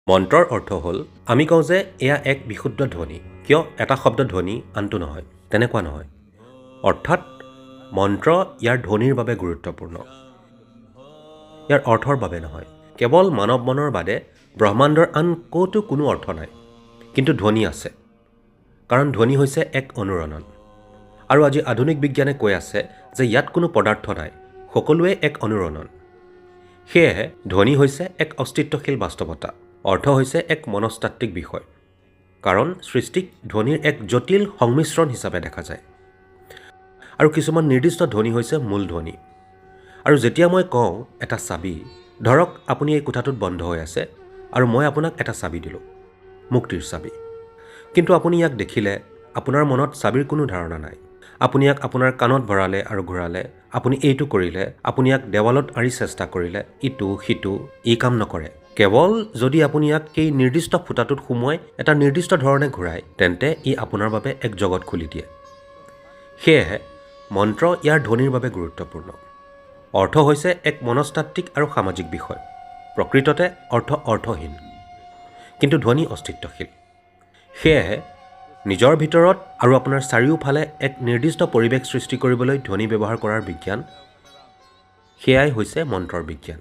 মন্ত্ৰৰ অৰ্থ হ'ল আমি কওঁ যে এয়া এক বিশুদ্ধ ধ্বনি কিয় এটা শব্দ ধ্বনি আনটো নহয় তেনেকুৱা নহয় অৰ্থাৎ মন্ত্ৰ ইয়াৰ ধ্বনিৰ বাবে গুৰুত্বপূৰ্ণ ইয়াৰ অৰ্থৰ বাবে নহয় কেৱল মানৱ মনৰ বাদে ব্ৰহ্মাণ্ডৰ আন ক'তো কোনো অৰ্থ নাই কিন্তু ধ্বনি আছে কাৰণ ধ্বনি হৈছে এক অনুৰণন আৰু আজি আধুনিক বিজ্ঞানে কৈ আছে যে ইয়াত কোনো পদাৰ্থ নাই সকলোৱে এক অনুৰণন সেয়েহে ধ্বনি হৈছে এক অস্তিত্বশীল বাস্তৱতা অৰ্থ হৈছে এক মনস্তাত্ত্বিক বিষয় কাৰণ সৃষ্টিক ধ্বনিৰ এক জটিল সংমিশ্ৰণ হিচাপে দেখা যায় আৰু কিছুমান নিৰ্দিষ্ট ধ্বনি হৈছে মূল ধ্বনি আৰু যেতিয়া মই কওঁ এটা চাবি ধৰক আপুনি এই কোঠাটোত বন্ধ হৈ আছে আৰু মই আপোনাক এটা চাবি দিলোঁ মুক্তিৰ চাবি কিন্তু আপুনি ইয়াক দেখিলে আপোনাৰ মনত চাবিৰ কোনো ধাৰণা নাই আপুনি ইয়াক আপোনাৰ কাণত ভৰালে আৰু ঘূৰালে আপুনি এইটো কৰিলে আপুনি ইয়াক দেৱালত আঁৰি চেষ্টা কৰিলে ইটো সিটো ই কাম নকৰে কেৱল যদি আপুনি ইয়াক সেই নিৰ্দিষ্ট ফুটাটোত সোমোৱাই এটা নিৰ্দিষ্ট ধৰণে ঘূৰাই তেন্তে ই আপোনাৰ বাবে এক জগত খুলি দিয়ে সেয়েহে মন্ত্ৰ ইয়াৰ ধ্বনিৰ বাবে গুৰুত্বপূৰ্ণ অৰ্থ হৈছে এক মনস্তাত্ত্বিক আৰু সামাজিক বিষয় প্ৰকৃততে অৰ্থ অৰ্থহীন কিন্তু ধ্বনি অস্তিত্বশীল সেয়েহে নিজৰ ভিতৰত আৰু আপোনাৰ চাৰিওফালে এক নিৰ্দিষ্ট পৰিৱেশ সৃষ্টি কৰিবলৈ ধ্বনি ব্যৱহাৰ কৰাৰ বিজ্ঞান সেয়াই হৈছে মন্ত্ৰৰ বিজ্ঞান